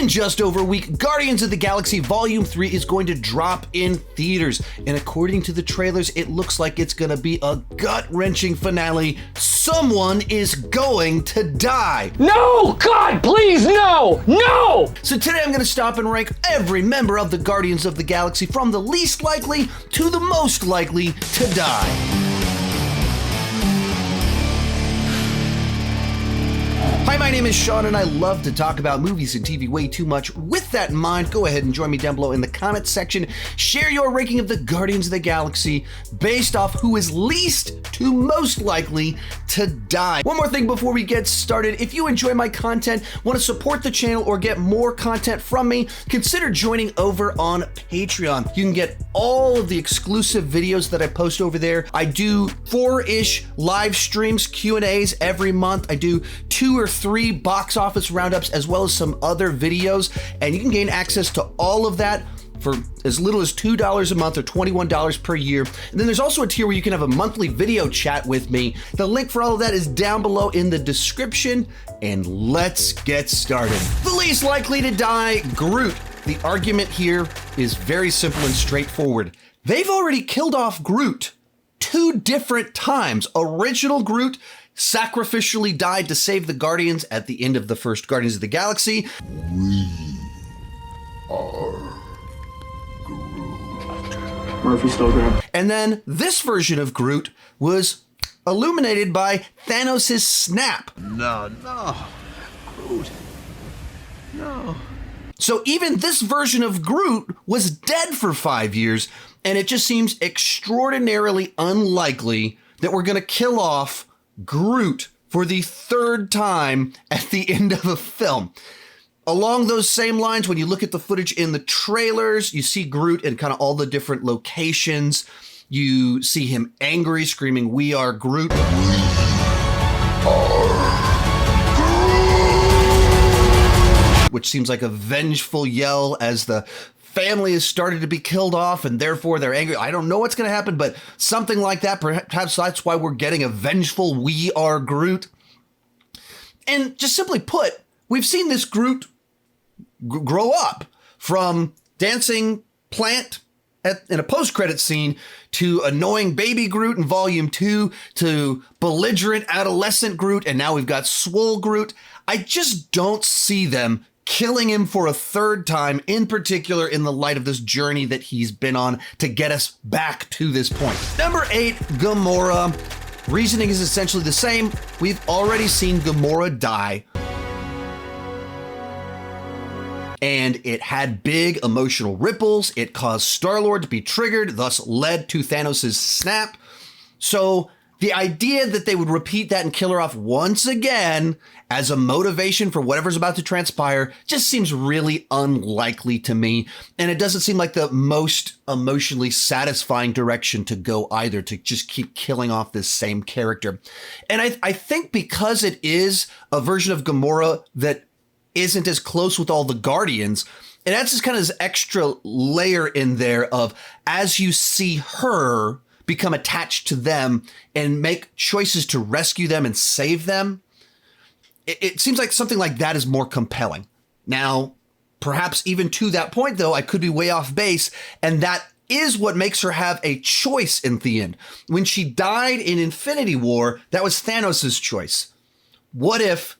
In just over a week, Guardians of the Galaxy Volume 3 is going to drop in theaters. And according to the trailers, it looks like it's going to be a gut-wrenching finale. Someone is going to die. No! God, please, no! No! So today I'm going to stop and rank every member of the Guardians of the Galaxy from the least likely to the most likely to die. Hi, my name is Sean, and I love to talk about movies and TV way too much. With that in mind, go ahead and join me down below in the comments section. Share your ranking of the Guardians of the Galaxy based off who is least to most likely to die. One more thing before we get started. If you enjoy my content, want to support the channel, or get more content from me, consider joining over on Patreon. You can get all of the exclusive videos that I post over there. I do 4-ish live streams, Q&As every month. I do 2 or 3 box office roundups, as well as some other videos, and you can gain access to all of that for as little as $2 a month or $21 per year. And then there's also a tier where you can have a monthly video chat with me. The link for all of that is down below in the description, and let's get started. The least likely to die, Groot. The argument here is very simple and straightforward. They've already killed off Groot 2 different times. Original Groot sacrificially died to save the Guardians at the end of the first Guardians of the Galaxy. We are Groot. Murphy's still grabbed. And then this version of Groot was illuminated by Thanos' snap. No. Groot. No. So even this version of Groot was dead for 5 years, and it just seems extraordinarily unlikely that we're going to kill off Groot for the 3rd time at the end of a film. Along those same lines, when you look at the footage in the trailers, you see Groot in kind of all the different locations. You see him angry, screaming, "We are Groot." Which seems like a vengeful yell as the family has started to be killed off, and therefore they're angry. I don't know what's going to happen, but something like that. Perhaps that's why we're getting a vengeful "We are Groot." And just simply put, we've seen this Groot grow up from dancing plant in a post-credit scene to annoying baby Groot in Volume 2 to belligerent adolescent Groot, and now we've got swole Groot. I just don't see them killing him for a 3rd time, in particular in the light of this journey that he's been on to get us back to this point. Number 8, Gamora. Reasoning is essentially the same. We've already seen Gamora die, and it had big emotional ripples. It caused Star-Lord to be triggered, thus led to Thanos' snap. So the idea that they would repeat that and kill her off once again as a motivation for whatever's about to transpire just seems really unlikely to me. And it doesn't seem like the most emotionally satisfying direction to go either, to just keep killing off this same character. And I think because it is a version of Gamora that isn't as close with all the Guardians, it adds this kind of this extra layer in there of, as you see her become attached to them and make choices to rescue them and save them, it seems like something like that is more compelling. Now, perhaps even to that point, though, I could be way off base, and that is what makes her have a choice in the end. When she died in Infinity War, that was Thanos' choice. What if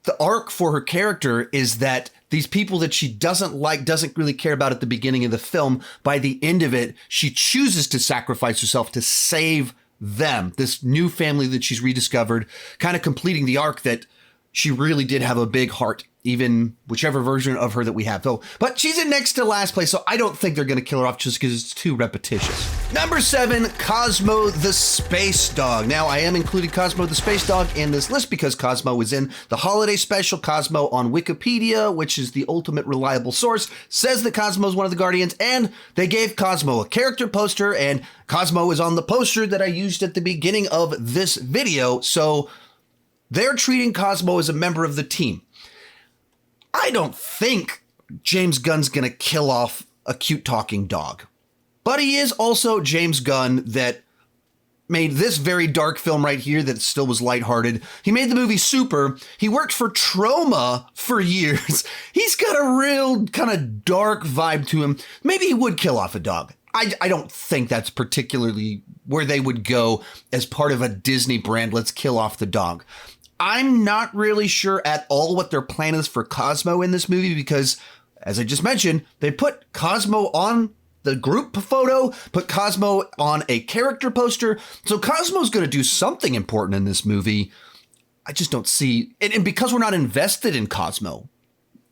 the arc for her character is that these people that she doesn't like, doesn't really care about at the beginning of the film, by the end of it, she chooses to sacrifice herself to save them, this new family that she's rediscovered, kind of completing the arc that she really did have a big heart, even whichever version of her that we have. But she's in next to last place, so I don't think they're going to kill her off just because it's too repetitious. Number 7, Cosmo the Space Dog. Now, I am including Cosmo the Space Dog in this list because Cosmo was in the holiday special. Cosmo on Wikipedia, which is the ultimate reliable source, says that Cosmo is one of the Guardians, and they gave Cosmo a character poster, and Cosmo is on the poster that I used at the beginning of this video. So they're treating Cosmo as a member of the team. I don't think James Gunn's going to kill off a cute talking dog, but he is also James Gunn that made this very dark film right here that still was lighthearted. He made the movie Super. He worked for Troma for years. He's got a real kind of dark vibe to him. Maybe he would kill off a dog. I don't think that's particularly where they would go as part of a Disney brand. Let's kill off the dog. I'm not really sure at all what their plan is for Cosmo in this movie because, as I just mentioned, they put Cosmo on the group photo, put Cosmo on a character poster. So Cosmo's going to do something important in this movie. I just don't see, and because we're not invested in Cosmo,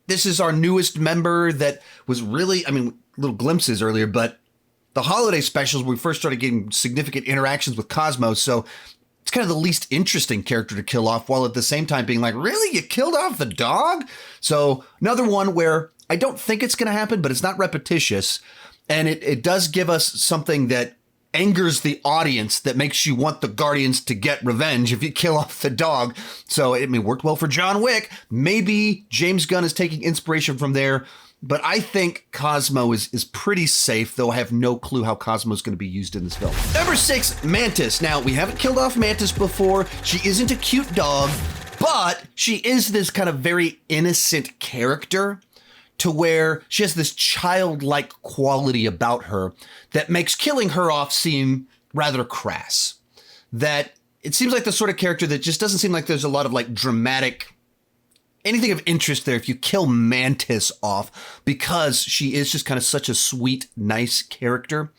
this is our newest member that was really, little glimpses earlier, but the holiday specials, we first started getting significant interactions with Cosmo. So it's kind of the least interesting character to kill off, while at the same time being like, really? You killed off the dog? So another one where I don't think it's going to happen, but it's not repetitious. And it does give us something that angers the audience that makes you want the Guardians to get revenge if you kill off the dog. So it worked well for John Wick. Maybe James Gunn is taking inspiration from there. But I think Cosmo is pretty safe, though I have no clue how Cosmo is going to be used in this film. Number 6, Mantis. Now, we haven't killed off Mantis before. She isn't a cute dog, but she is this kind of very innocent character to where she has this childlike quality about her that makes killing her off seem rather crass. That it seems like the sort of character that just doesn't seem like there's a lot of like dramatic anything of interest there if you kill Mantis off, because she is just kind of such a sweet, nice character.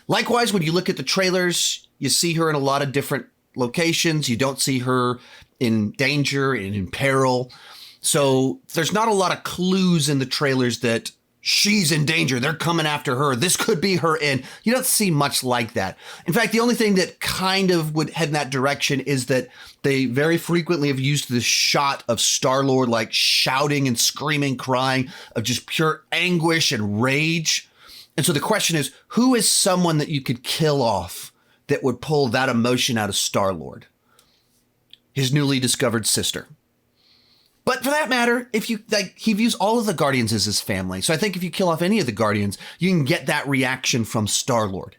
Likewise, when you look at the trailers, you see her in a lot of different locations. You don't see her in danger and in peril. So there's not a lot of clues in the trailers that she's in danger. They're coming after her. This could be her end. You don't see much like that. In fact, the only thing that kind of would head in that direction is that they very frequently have used this shot of Star-Lord like shouting and screaming, crying of just pure anguish and rage. And so the question is, who is someone that you could kill off that would pull that emotion out of Star-Lord? His newly discovered sister. But for that matter, if you he views all of the Guardians as his family. So I think if you kill off any of the Guardians, you can get that reaction from Star-Lord.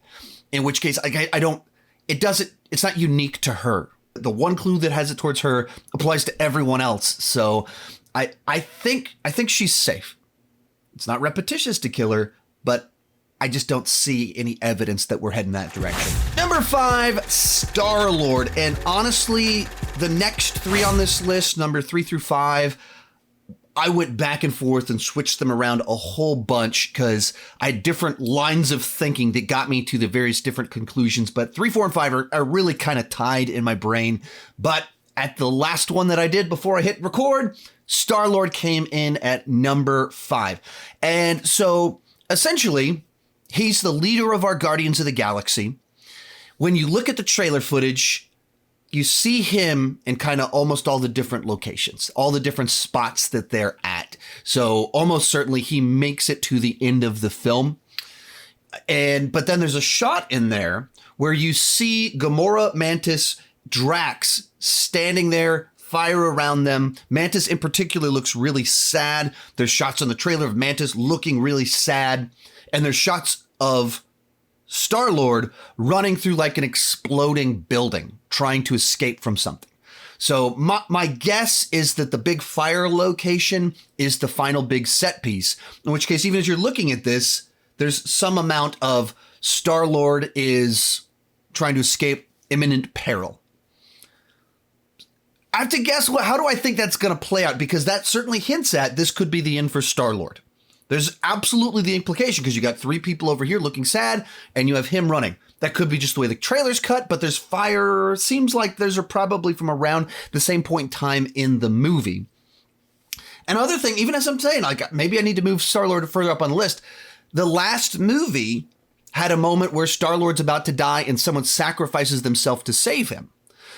In which case, it's not unique to her. The one clue that has it towards her applies to everyone else. So I think she's safe. It's not repetitious to kill her, but I just don't see any evidence that we're heading that direction. Number 5, Star-Lord. And honestly, the next 3 on this list, number 3 through 5, I went back and forth and switched them around a whole bunch because I had different lines of thinking that got me to the various different conclusions. But 3, 4, and 5 are really kind of tied in my brain. But at the last one that I did before I hit record, Star-Lord came in at number 5. And so essentially, he's the leader of our Guardians of the Galaxy. When you look at the trailer footage, you see him in kind of almost all the different locations, all the different spots that they're at. So almost certainly he makes it to the end of the film. But then there's a shot in there where you see Gamora, Mantis, Drax standing there, fire around them. Mantis in particular looks really sad. There's shots on the trailer of Mantis looking really sad. And there's shots of Star-Lord running through like an exploding building, trying to escape from something. So my guess is that the big fire location is the final big set piece. In which case, even as you're looking at this, there's some amount of Star-Lord is trying to escape imminent peril. I have to guess, how do I think that's going to play out? Because that certainly hints at this could be the end for Star-Lord. There's absolutely the implication because you got 3 people over here looking sad and you have him running. That could be just the way the trailer's cut, but there's fire. Seems like those are probably from around the same point in time in the movie. Another thing, even as I'm saying, like maybe I need to move Star-Lord further up on the list. The last movie had a moment where Star-Lord's about to die and someone sacrifices themselves to save him.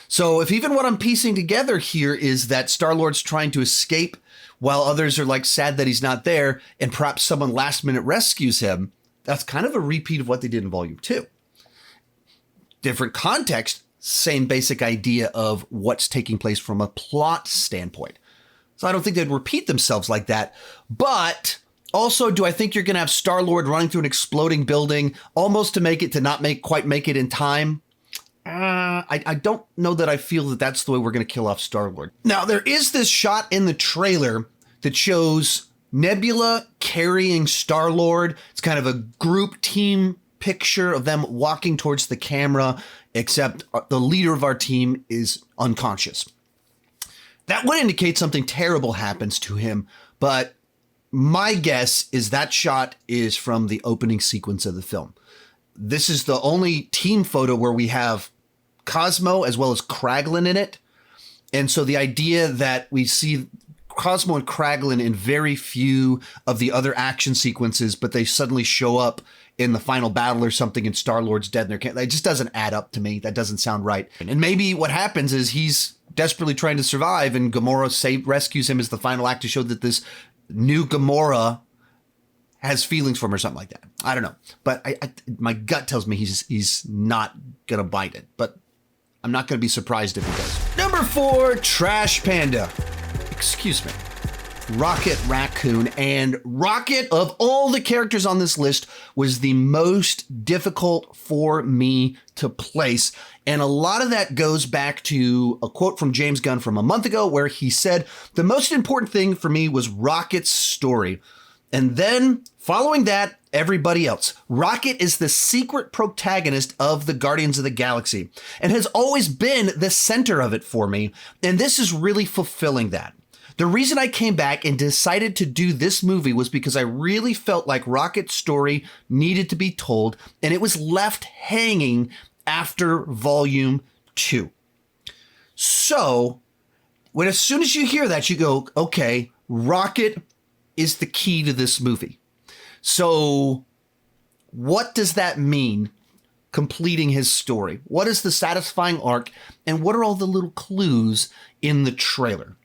So if even what I'm piecing together here is that Star-Lord's trying to escape while others are like sad that he's not there, and perhaps someone last minute rescues him, that's kind of a repeat of what they did in Volume 2. Different context, same basic idea of what's taking place from a plot standpoint. So I don't think they'd repeat themselves like that. But also, do I think you're going to have Star-Lord running through an exploding building almost to make it to not quite make it in time? I don't know that I feel that that's the way we're going to kill off Star-Lord. Now, there is this shot in the trailer that shows Nebula carrying Star-Lord. It's kind of a group team picture of them walking towards the camera, except the leader of our team is unconscious. That would indicate something terrible happens to him, but my guess is that shot is from the opening sequence of the film. This is the only team photo where we have Cosmo as well as Kraglin in it. And so the idea that we see Cosmo and Craglin in very few of the other action sequences, but they suddenly show up in the final battle or something and Star-Lord's dead in their camp. It just doesn't add up to me. That doesn't sound right. And maybe what happens is he's desperately trying to survive and Gamora rescues him as the final act to show that this new Gamora has feelings for him or something like that. I don't know. But my gut tells me he's not going to bite it. But I'm not going to be surprised if he does. Number 4, Trash Panda. Excuse me. Rocket Racoon. And Rocket, of all the characters on this list, was the most difficult for me to place. And a lot of that goes back to a quote from James Gunn from a month ago where he said, the most important thing for me was Rocket's story. And then following that, everybody else. Rocket is the secret protagonist of the Guardians of the Galaxy and has always been the center of it for me. And this is really fulfilling that. The reason I came back and decided to do this movie was because I really felt like Rocket's story needed to be told, and it was left hanging after Volume 2. So, as soon as you hear that, you go, okay, Rocket is the key to this movie. So, what does that mean, completing his story? What is the satisfying arc, and what are all the little clues in the trailers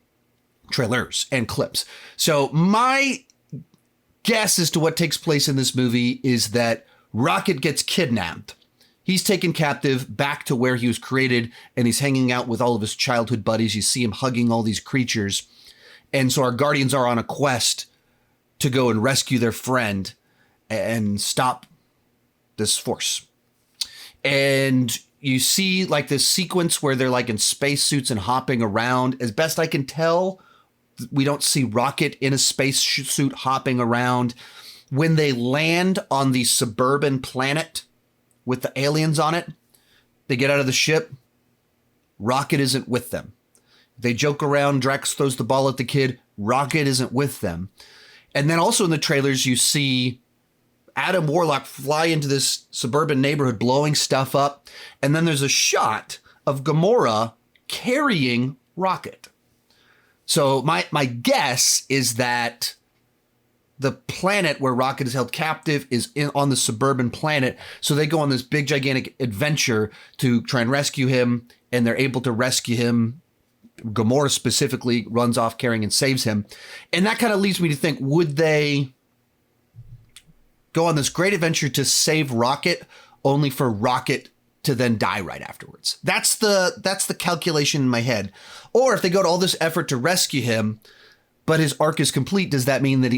and clips? So my guess as to what takes place in this movie is that Rocket gets kidnapped. He's taken captive back to where he was created, and he's hanging out with all of his childhood buddies. You see him hugging all these creatures. And so our Guardians are on a quest to go and rescue their friend and stop this force. And you see like this sequence where they're like in spacesuits and hopping around. As best I can tell, we don't see Rocket in a spacesuit hopping around. When they land on the suburban planet with the aliens on it, they get out of the ship. Rocket isn't with them. They joke around. Drax throws the ball at the kid. Rocket isn't with them. And then also in the trailers, you see Adam Warlock fly into this suburban neighborhood, blowing stuff up. And then there's a shot of Gamora carrying Rocket. So my guess is that the planet where Rocket is held captive is on the suburban planet. So they go on this big, gigantic adventure to try and rescue him. And they're able to rescue him. Gamora specifically runs off carrying and saves him. And that kind of leads me to think, would they go on this great adventure to save Rocket only for Rocket to then die right afterwards? That's the calculation in my head. Or if they go to all this effort to rescue him, but his arc is complete, does that mean that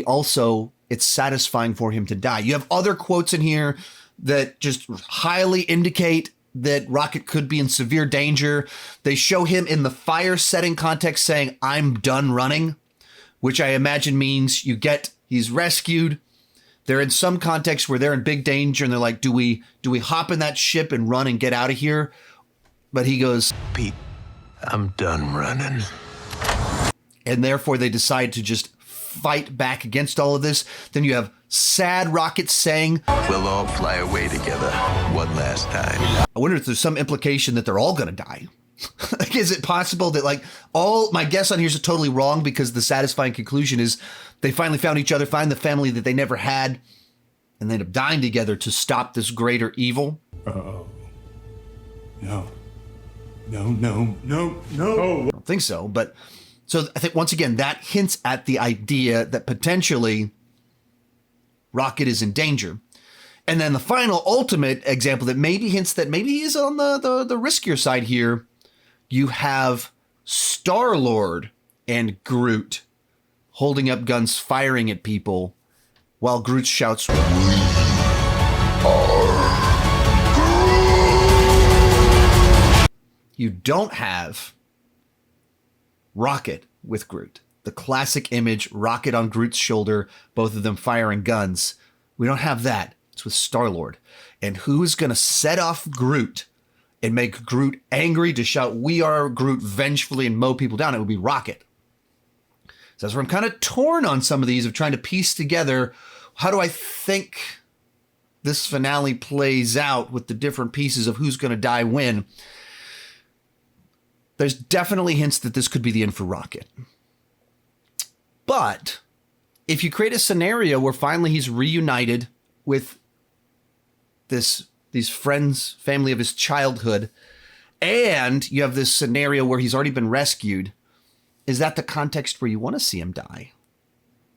it's satisfying for him to die? You have other quotes in here that just highly indicate that Rocket could be in severe danger. They show him in the fire setting context saying, "I'm done running," which I imagine means he's rescued. They're in some context where they're in big danger and they're like, do we hop in that ship and run and get out of here? But he goes, Pete, I'm done running. And therefore they decide to just fight back against all of this. Then you have sad Rocket saying, We'll all fly away together one last time. I wonder if there's some implication that they're all going to die. Like, is it possible that my guess on here is totally wrong, because the satisfying conclusion is they finally found each other, find the family that they never had, and they end up dying together to stop this greater evil? Uh-oh. No. No. I don't think so. But so I think once again, that hints at the idea that potentially Rocket is in danger. And then the final ultimate example that maybe hints that maybe he's on the riskier side here. You have Star-Lord and Groot holding up guns, firing at people, while Groot shouts, You don't have Rocket with Groot. The classic image, Rocket on Groot's shoulder, both of them firing guns. We don't have that. It's with Star-Lord. And who's going to set off Groot and make Groot angry to shout, "We are Groot," vengefully and mow people down? It would be Rocket. So that's where I'm kind of torn on some of these, of trying to piece together, how do I think this finale plays out with the different pieces of who's going to die when. There's definitely hints that this could be the end for Rocket. But if you create a scenario where finally he's reunited with these friends, family of his childhood, and you have this scenario where he's already been rescued, is that the context where you want to see him die?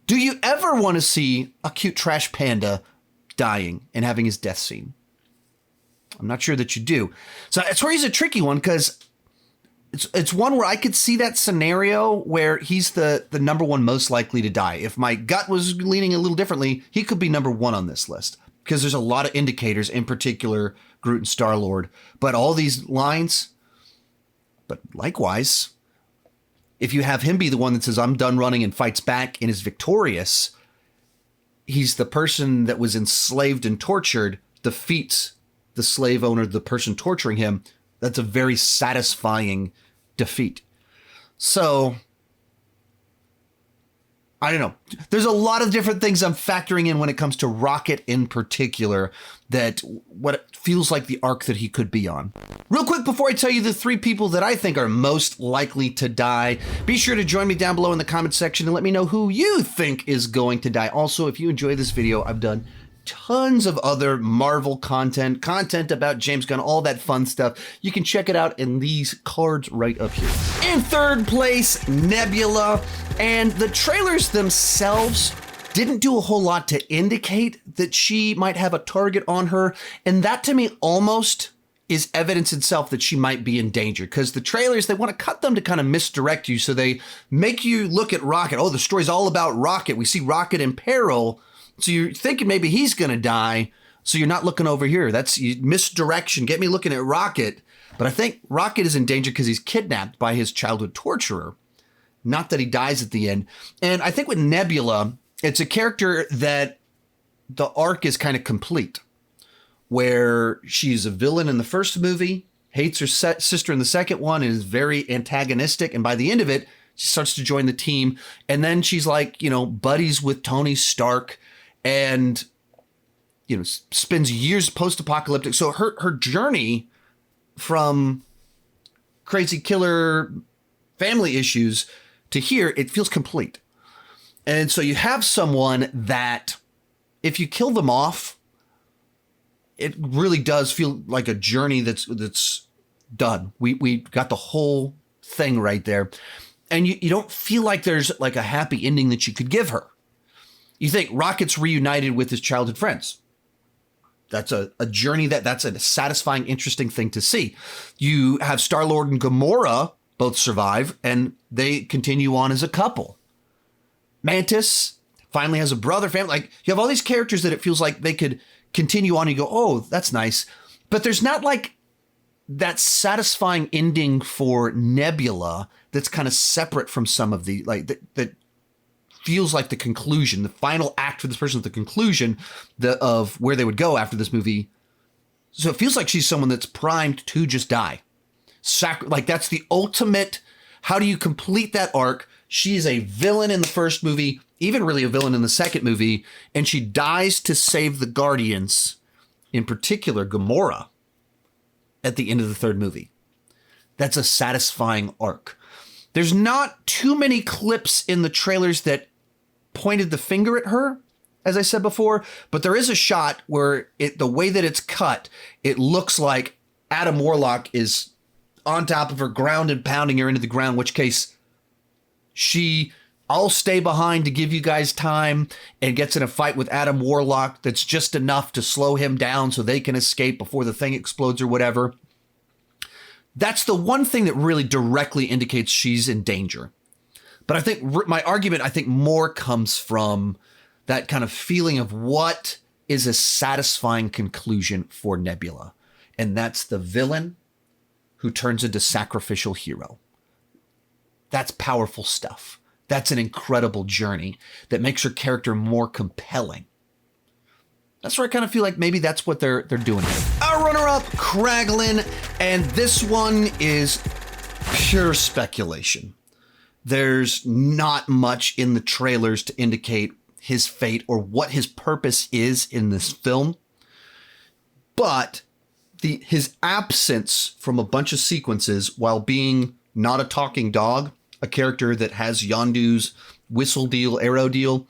Do you ever want to see a cute trash panda dying and having his death scene? I'm not sure that you do. So that's where he's a tricky one, because it's one where I could see that scenario where he's the number one most likely to die. If my gut was leaning a little differently, he could be number one on this list, because there's a lot of indicators, in particular Groot and Star-Lord. But all these lines, but likewise, if you have him be the one that says, "I'm done running," and fights back and is victorious, he's the person that was enslaved and tortured, defeats the slave owner, the person torturing him. That's a very satisfying defeat. So, I don't know. There's a lot of different things I'm factoring in when it comes to Rocket in particular, that what it feels like the arc that he could be on. Real quick, before I tell you the three people that I think are most likely to die, be sure to join me down below in the comment section and let me know who you think is going to die. Also, if you enjoy this video, I've done tons of other Marvel content about James Gunn, all that fun stuff. You can check it out in these cards right up here. In third place, Nebula. And the trailers themselves didn't do a whole lot to indicate that she might have a target on her. And that to me almost is evidence itself that she might be in danger, because the trailers, they want to cut them to kind of misdirect you. So they make you look at Rocket. Oh, the story's all about Rocket. We see Rocket in peril. So you're thinking maybe he's going to die. So you're not looking over here. That's misdirection. Get me looking at Rocket. But I think Rocket is in danger because he's kidnapped by his childhood torturer. Not that he dies at the end. And I think with Nebula, it's a character that the arc is kind of complete, where she's a villain in the first movie, hates her sister in the second one, and is very antagonistic. And by the end of it, she starts to join the team. And then she's like, buddies with Tony Stark, and, spends years post-apocalyptic. So her journey from crazy killer family issues to here, it feels complete. And so you have someone that, if you kill them off, it really does feel like a journey that's done. We got the whole thing right there. And you don't feel like there's like a happy ending that you could give her. You think Rocket's reunited with his childhood friends. That's a journey that's a satisfying, interesting thing to see. You have Star-Lord and Gamora both survive, and they continue on as a couple. Mantis finally has a brother family. Like, you have all these characters that it feels like they could continue on and you go, oh, that's nice. But there's not like that satisfying ending for Nebula that's kind of separate from some of the, like, that feels like the conclusion, the final act for this person, the conclusion of where they would go after this movie. So it feels like she's someone that's primed to just die. Like, that's the ultimate, how do you complete that arc? She is a villain in the first movie, even really a villain in the second movie, and she dies to save the Guardians, in particular Gamora, at the end of the third movie. That's a satisfying arc. There's not too many clips in the trailers that pointed the finger at her, as I said before, but there is a shot where the way that it's cut, it looks like Adam Warlock is on top of her, ground and pounding her into the ground, in which case I'll stay behind to give you guys time, and gets in a fight with Adam Warlock that's just enough to slow him down so they can escape before the thing explodes or whatever. That's the one thing that really directly indicates she's in danger. But I think my argument, more comes from that kind of feeling of what is a satisfying conclusion for Nebula. And that's the villain who turns into sacrificial hero. That's powerful stuff. That's an incredible journey that makes her character more compelling. That's where I kind of feel like maybe that's what they're doing here. Our runner-up, Kraglin, and this one is pure speculation. There's not much in the trailers to indicate his fate or what his purpose is in this film. But his absence from a bunch of sequences while being not a talking dog, a character that has Yondu's whistle deal, arrow deal,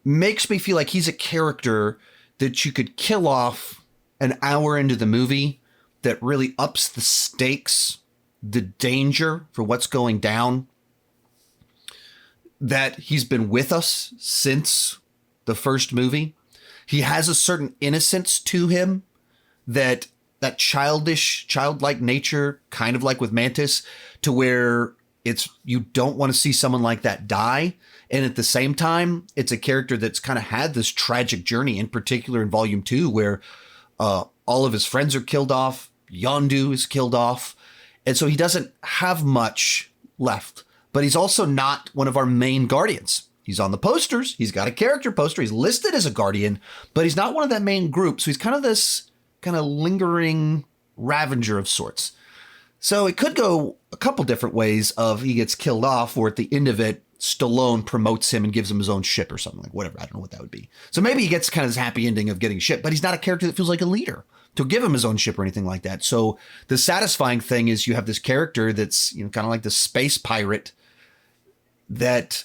makes me feel like he's a character that you could kill off an hour into the movie that really ups the stakes, the danger for what's going down. That he's been with us since the first movie. He has a certain innocence to him, that childlike nature, kind of like with Mantis, to where you don't want to see someone like that die. And at the same time, it's a character that's kind of had this tragic journey, in particular in Volume 2, where all of his friends are killed off. Yondu is killed off. And so he doesn't have much left. But he's also not one of our main guardians. He's on the posters. He's got a character poster. He's listed as a guardian, but he's not one of that main group. So he's kind of this kind of lingering Ravager of sorts. So it could go a couple different ways of he gets killed off, or at the end of it, Stallone promotes him and gives him his own ship or something, like whatever. I don't know what that would be. So maybe he gets kind of this happy ending of getting a ship, but he's not a character that feels like a leader to give him his own ship or anything like that. So the satisfying thing is you have this character that's, kind of like the space pirate that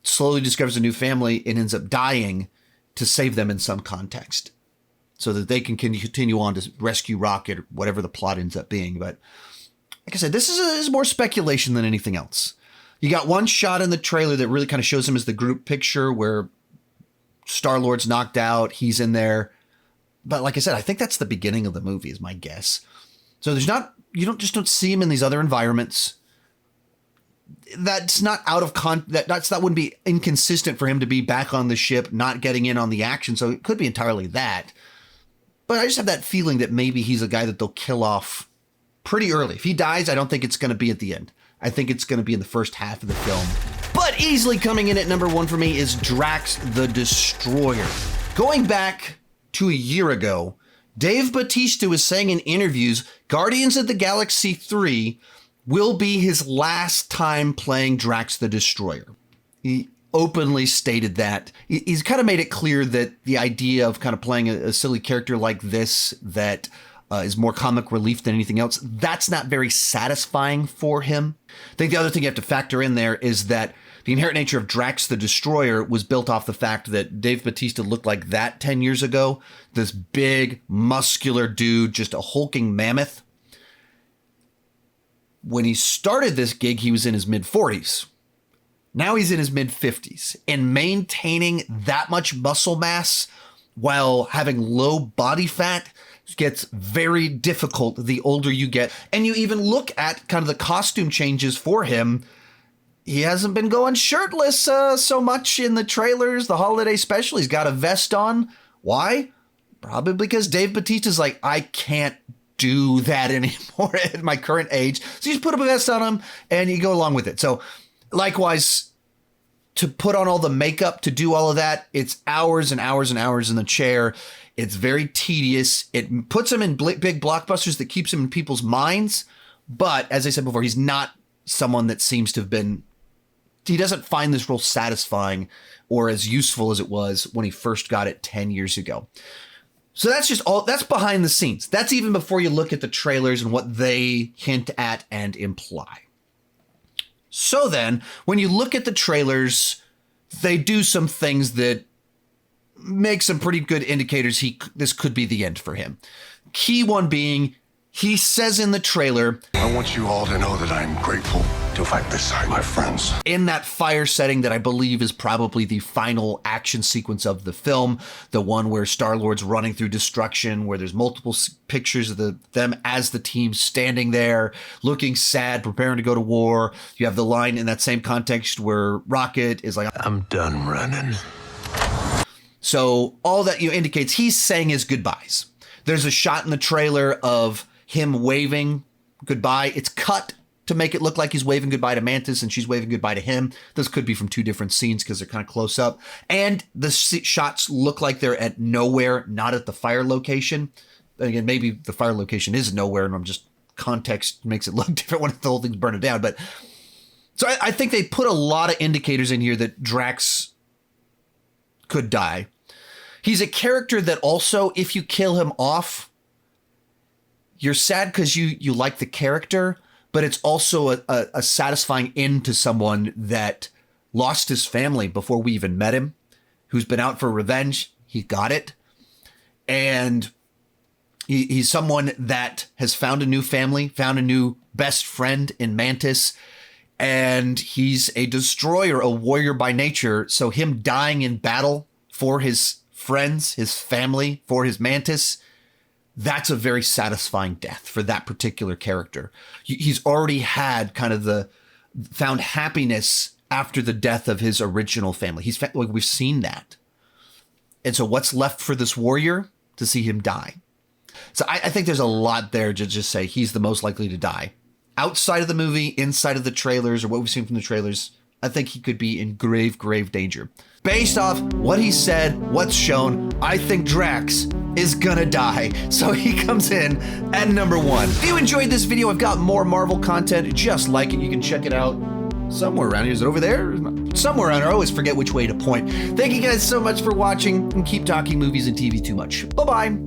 slowly discovers a new family and ends up dying to save them in some context so that they can continue on to rescue Rocket or whatever the plot ends up being. But like I said, this is more speculation than anything else. You got one shot in the trailer that really kind of shows him as the group picture where Star-Lord's knocked out. He's in there. But like I said, I think that's the beginning of the movie is my guess. So you don't see him in these other environments. That's not out of that wouldn't be inconsistent for him to be back on the ship, not getting in on the action. So it could be entirely that. But I just have that feeling that maybe he's a guy that they'll kill off pretty early. If he dies, I don't think it's going to be at the end. I think it's going to be in the first half of the film. But easily coming in at number 1 for me is Drax the Destroyer. Going back to a year ago, Dave Bautista was saying in interviews, Guardians of the Galaxy 3 will be his last time playing Drax the Destroyer. He openly stated that. He's kind of made it clear that the idea of kind of playing a silly character like this that is more comic relief than anything else, that's not very satisfying for him. I think the other thing you have to factor in there is that the inherent nature of Drax the Destroyer was built off the fact that Dave Bautista looked like that 10 years ago. This big, muscular dude, just a hulking mammoth. When he started this gig, he was in his mid-40s. Now he's in his mid-50s. And maintaining that much muscle mass while having low body fat gets very difficult the older you get. And you even look at kind of the costume changes for him. He hasn't been going shirtless so much in the trailers, the holiday special. He's got a vest on. Why? Probably because Dave Bautista's like, I can't do that anymore at my current age. So you just put a vest on him and you go along with it. So likewise, to put on all the makeup, to do all of that, it's hours and hours and hours in the chair. It's very tedious. It puts him in big blockbusters that keeps him in people's minds. But as I said before, he's not someone that seems to have been, he doesn't find this role satisfying or as useful as it was when he first got it 10 years ago. So that's behind the scenes. That's even before you look at the trailers and what they hint at and imply. So then, when you look at the trailers, they do some things that make some pretty good indicators this could be the end for him. Key one being, he says in the trailer, I want you all to know that I'm grateful to fight beside my friends. In that fire setting that I believe is probably the final action sequence of the film, the one where Star-Lord's running through destruction, where there's multiple pictures of them as the team standing there, looking sad, preparing to go to war. You have the line in that same context where Rocket is like, I'm done running. So all that indicates he's saying his goodbyes. There's a shot in the trailer of him waving goodbye. It's cut to make it look like he's waving goodbye to Mantis and she's waving goodbye to him. This could be from two different scenes because they're kind of close up. And the shots look like they're at nowhere, not at the fire location. Again, maybe the fire location is nowhere and I'm just context makes it look different when the whole thing's burning down. But so I think they put a lot of indicators in here that Drax could die. He's a character that also, if you kill him off, you're sad because you like the character, but it's also a satisfying end to someone that lost his family before we even met him, who's been out for revenge. He got it. And he's someone that has found a new family, found a new best friend in Mantis, and he's a destroyer, a warrior by nature. So him dying in battle for his friends, his family, for his Mantis, that's a very satisfying death for that particular character. He's already had kind of found happiness after the death of his original family. We've seen that. And so what's left for this warrior? To see him die. So I think there's a lot there to just say he's the most likely to die. Outside of the movie, inside of the trailers, or what we've seen from the trailers, I think he could be in grave, grave danger. Based off what he said, what's shown, I think Drax is gonna die. So he comes in at number 1. If you enjoyed this video, I've got more Marvel content just like it. You can check it out somewhere around here. Is it over there? Somewhere around here. I always forget which way to point. Thank you guys so much for watching, and keep talking movies and TV too much. Bye-bye.